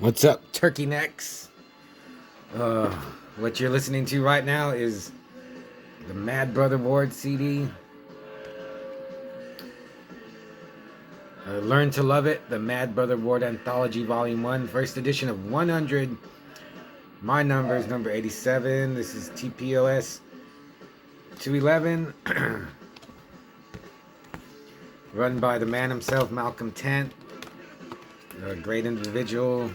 What's up, turkey necks? What you're listening to right now is the Mad Brother Ward CD. Learn to Love It, the Mad Brother Ward Anthology Volume 1, first edition of 100. My number is number 87. This is TPOS 211. Run by the man himself, Malcolm Tent. A great individual.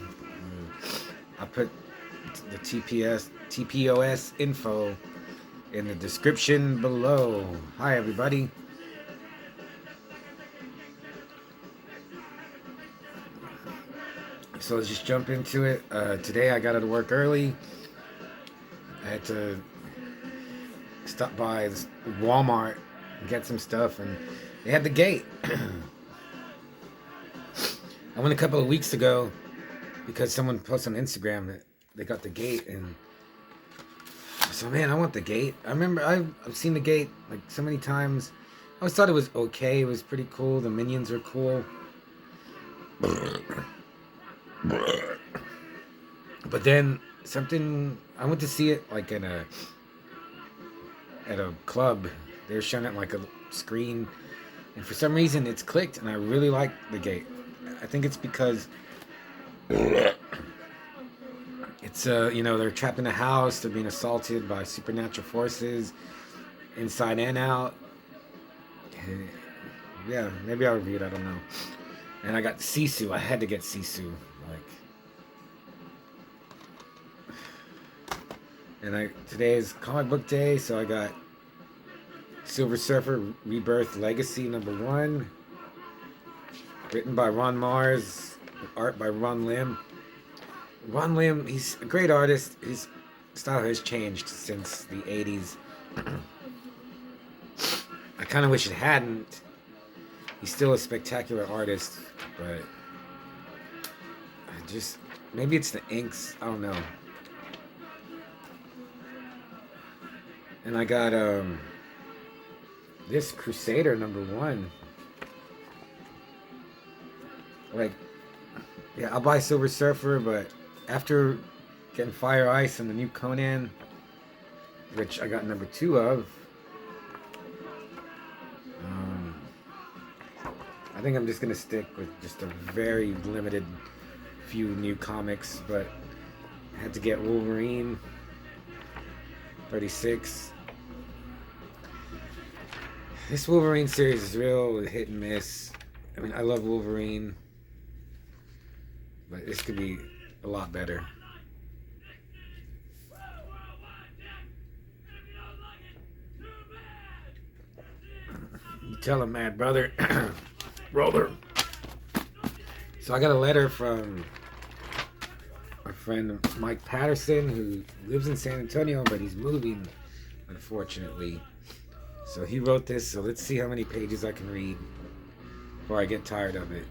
I put the TPOS info in the description below. Hi, everybody. So let's just jump into it. Today I got out of work early. I had to stop by Walmart and get some stuff, and they had the gate. I went a couple of weeks ago because someone posted on Instagram that they got the gate, and so man, I want the gate. I remember I've seen the gate like so many times. I always thought it was okay. It was pretty cool. The minions are cool. But then I went to see it like at a club. They were showing it like a screen, and for some reason it's clicked, and I really like the gate. I think it's because it's they're trapped in a house, they're being assaulted by supernatural forces, inside and out. Yeah, maybe I'll review it, I don't know. And I got Sisu. I had to get Sisu. Today is comic book day, so I got Silver Surfer Rebirth Legacy #1. Written by Ron Mars, art by Ron Lim. Ron Lim, he's a great artist. His style has changed since the 80s. I kind of wish it hadn't. He's still a spectacular artist, but maybe it's the inks, I don't know. And I got this Crusader #1. I'll buy Silver Surfer, but after getting Fire Ice and the new Conan, which I got #2 of, I think I'm just gonna stick with just a very limited few new comics. But I had to get Wolverine 36. This Wolverine series is real hit and miss. I mean, I love Wolverine, but this could be a lot better. You tell him, Mad Brother. Brother. So I got a letter from my friend Mike Patterson, who lives in San Antonio, but he's moving, unfortunately. So he wrote this, so let's see how many pages I can read before I get tired of it.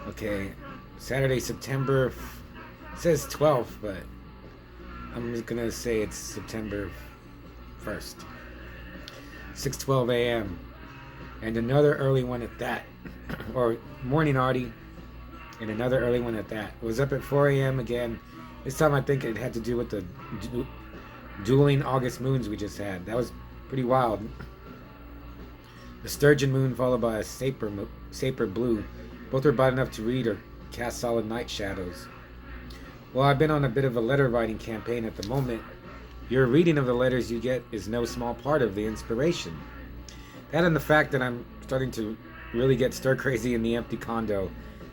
Okay, Saturday, September, it says 12th, but I'm just gonna say it's September 1st. 6:12 a.m. And another early one at that, or morning arty, and another early one at that. Was up at 4 a.m. again. This time I think it had to do with the dueling August moons we just had. That was pretty wild. The Sturgeon moon followed by a Saper blue. Both are bright enough to read or cast solid night shadows. Well, I've been on a bit of a letter writing campaign at the moment. Your reading of the letters you get is no small part of the inspiration. That and the fact that I'm starting to really get stir crazy in the empty condo.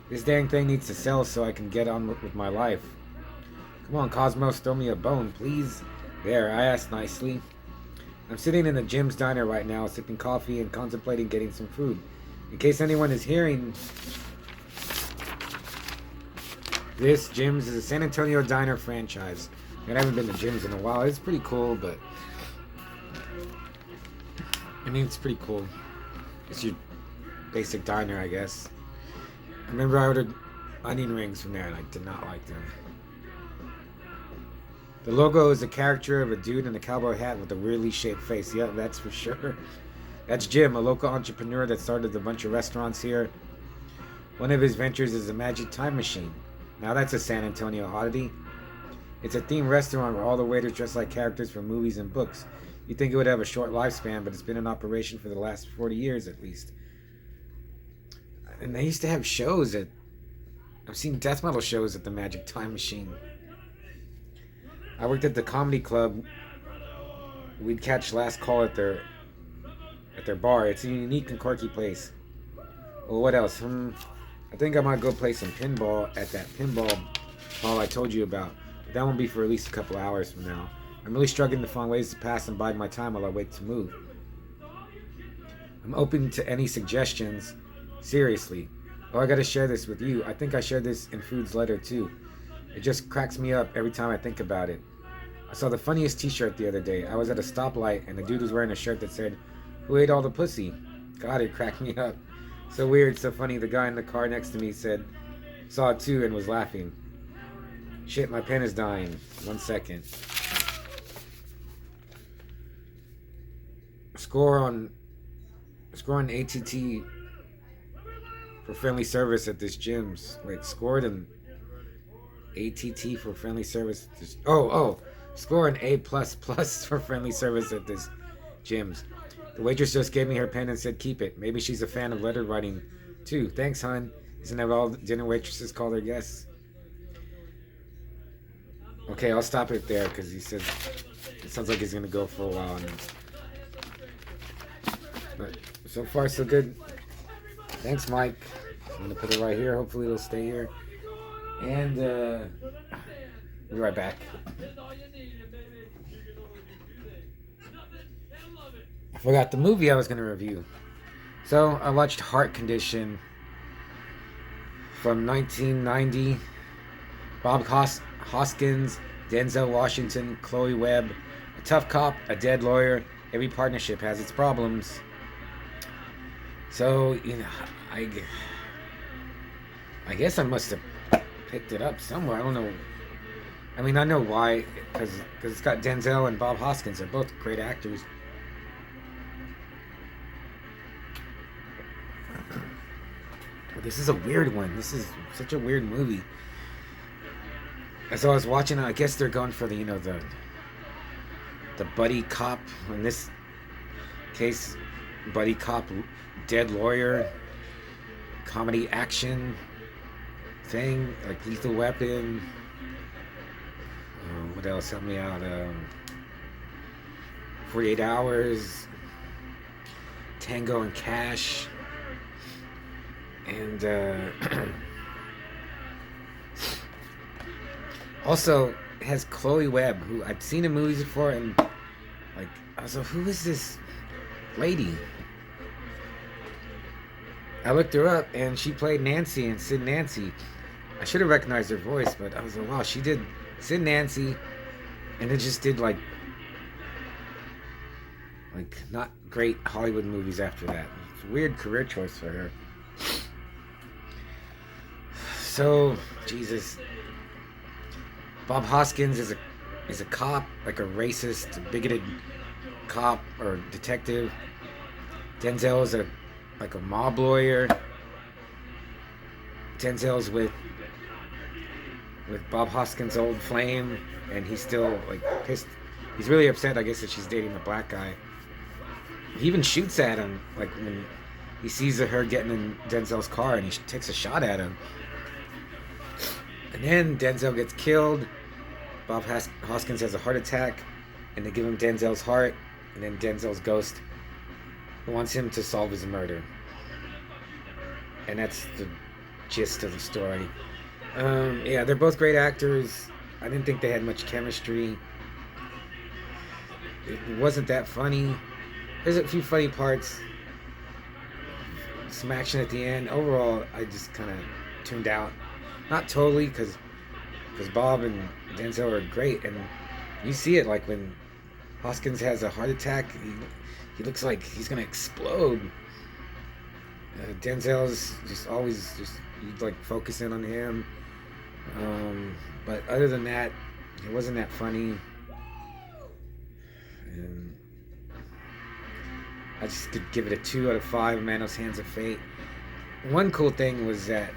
This dang thing needs to sell so I can get on with my life. Come on, Cosmos, throw me a bone, please. There, I asked nicely. I'm sitting in the Jim's Diner right now, sipping coffee and contemplating getting some food. In case anyone is hearing, this Jim's is a San Antonio diner franchise. I haven't been to Jim's in a while. It's pretty cool, but I mean, it's pretty cool. It's your basic diner, I guess. I remember I ordered onion rings from there, and I did not like them. The logo is a caricature of a dude in a cowboy hat with a weirdly shaped face. Yeah, that's for sure. That's Jim, a local entrepreneur that started a bunch of restaurants here. One of his ventures is a magic time machine. Now that's a San Antonio oddity. It's a themed restaurant where all the waiters dress like characters from movies and books. You'd think it would have a short lifespan, but it's been in operation for the last 40 years at least. And they used to have shows at... I've seen death metal shows at the Magic Time Machine. I worked at the comedy club. We'd catch Last Call at their bar. It's a unique and quirky place. Well, what else? I think I might go play some pinball at that pinball hall I told you about. But that won't be for at least a couple hours from now. I'm really struggling to find ways to pass and bide my time while I wait to move. I'm open to any suggestions. Seriously. Oh, I gotta share this with you. I think I shared this in Food's letter too. It just cracks me up every time I think about it. I saw the funniest t-shirt the other day. I was at a stoplight and the dude was wearing a shirt that said, "Who ate all the pussy?" God, it cracked me up. So weird, so funny. The guy in the car next to me saw it too and was laughing. Shit, my pen is dying. 1 second. Score on ATT for friendly service at this gym's. Wait, scored an ATT for friendly service at this... Score an A++ for friendly service at this gym's. The waitress just gave me her pen and said keep it. Maybe she's a fan of letter writing too. Thanks, hon. Isn't that all dinner waitresses call their guests? Okay, I'll stop it there because he said it sounds like he's going to go for a while. But so far, so good. Thanks, Mike. I'm going to put it right here. Hopefully it'll stay here. And be right back. I forgot the movie I was going to review. So I watched Heart Condition from 1990. Bob Hoskins, Denzel Washington, Chloe Webb. A tough cop, a dead lawyer. Every partnership has its problems. So, I guess I must have picked it up somewhere. I don't know. I mean, I know why. Because it's got Denzel and Bob Hoskins. They're both great actors. But this is a weird one. This is such a weird movie. As I was watching it, I guess they're going for the buddy cop. In this case, buddy cop, dead lawyer, comedy action thing, like Lethal Weapon. What else? Help me out. 48 Hours, Tango and Cash, and also has Chloe Webb, who I've seen in movies before, and like I was like, who is this lady? I looked her up, and she played Nancy in Sid Nancy. I should have recognized her voice, but I was like, wow, she did Sid Nancy, and it just did like not great Hollywood movies after that. It's a weird career choice for her. So, Jesus. Bob Hoskins is a cop, like a racist, bigoted cop or detective. Denzel is a mob lawyer. Denzel's with Bob Hoskins' old flame, and he's still like pissed. He's really upset, I guess, that she's dating a black guy. He even shoots at him, like when he sees her getting in Denzel's car, and he takes a shot at him. And then Denzel gets killed. Bob Hoskins has a heart attack, and they give him Denzel's heart, and then Denzel's ghost wants him to solve his murder. And that's the gist of the story. Yeah, they're both great actors. I didn't think they had much chemistry. It wasn't that funny. There's a few funny parts. Some action at the end. Overall, I just kind of tuned out. Not totally, because Bob and Denzel are great, and you see it like when Hoskins has a heart attack. He looks like he's gonna explode. Denzel's just always like focusing on him. But other than that, it wasn't that funny. And I just could give it a 2 out of 5. Manos Hands of Fate. One cool thing was that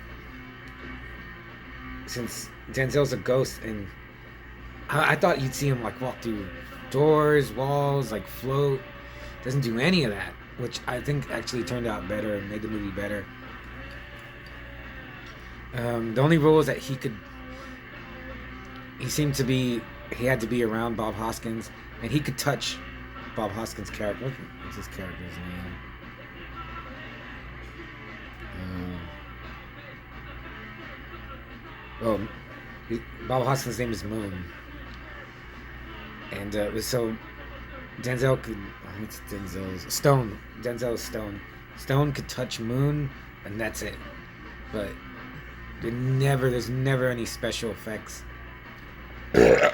since Denzel's a ghost, and I thought you'd see him like walk through doors, walls, like float. Doesn't do any of that, which I think actually turned out better and made the movie better. The only rule is that he seemed to be, he had to be around Bob Hoskins, and he could touch Bob Hoskins' character. What's his character's name? Oh, Bob Hoskins' name is Moon, and so Denzel could. What's Denzel's Stone? Denzel's Stone. Stone could touch Moon, and that's it. But there's never any special effects. Yeah,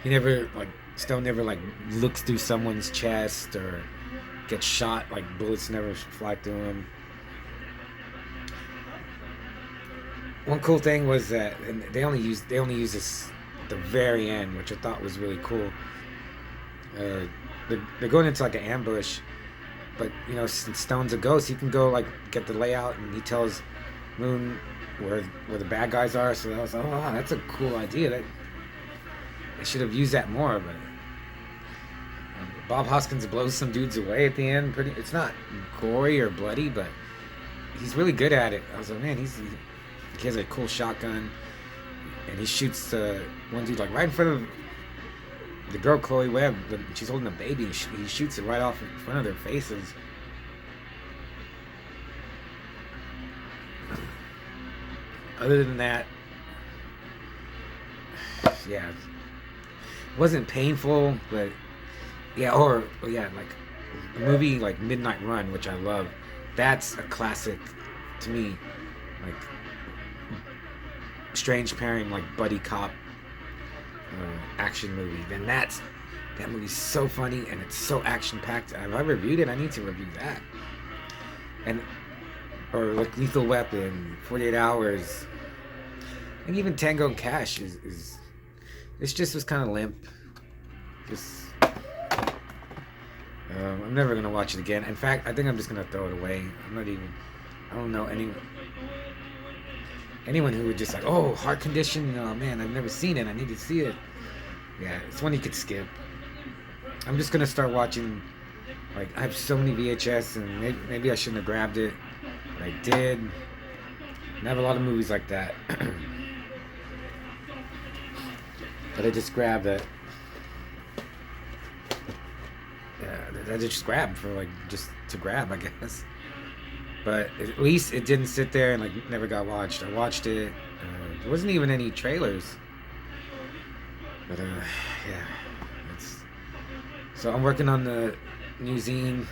he never like Stone never like looks through someone's chest or gets shot. Like bullets never fly through him. One cool thing was that and they only use this at the very end, which I thought was really cool. They're going into like an ambush, but you know, since Stone's a ghost, he can go like get the layout, and he tells Moon where the bad guys are. So I was like, oh, wow, that's a cool idea. That they should have used that more. But Bob Hoskins blows some dudes away at the end. It's not gory or bloody, but he's really good at it. I was like, man, he has a cool shotgun, and he shoots one dude like right in front of the girl Chloe Webb. She's holding a baby. He shoots it right off in front of their faces. Other than that, yeah, it wasn't painful, but yeah, like a movie like Midnight Run, which I love. That's a classic to me, like strange pairing, like buddy cop action movie. Then that movie's so funny and it's so action packed. Have I reviewed it? I need to review that. And or like Lethal Weapon, 48 Hours, and even Tango and Cash is this just was kind of limp. Just I'm never gonna watch it again. In fact, I think I'm just gonna throw it away. I don't know anyone who would just like, oh, Heart Condition, oh man, I've never seen it, I need to see it. Yeah, it's one you could skip. I'm just gonna start watching, like, I have so many VHS, and maybe I shouldn't have grabbed it, but I did. And I have a lot of movies like that. But I just grabbed it. Yeah, I just grabbed for, like, just to grab, I guess. But at least it didn't sit there and like never got watched. I watched it. There wasn't even any trailers. But yeah, so I'm working on the new zine.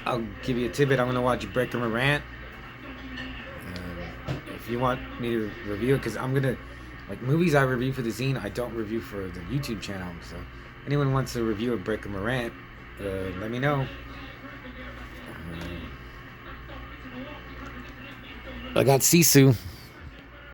I'll give you a tidbit. I'm gonna watch Breaker Morant. If you want me to review it, because I'm gonna like movies I review for the zine, I don't review for the YouTube channel. So anyone wants a review of Breaker Morant, let me know. I got Sisu.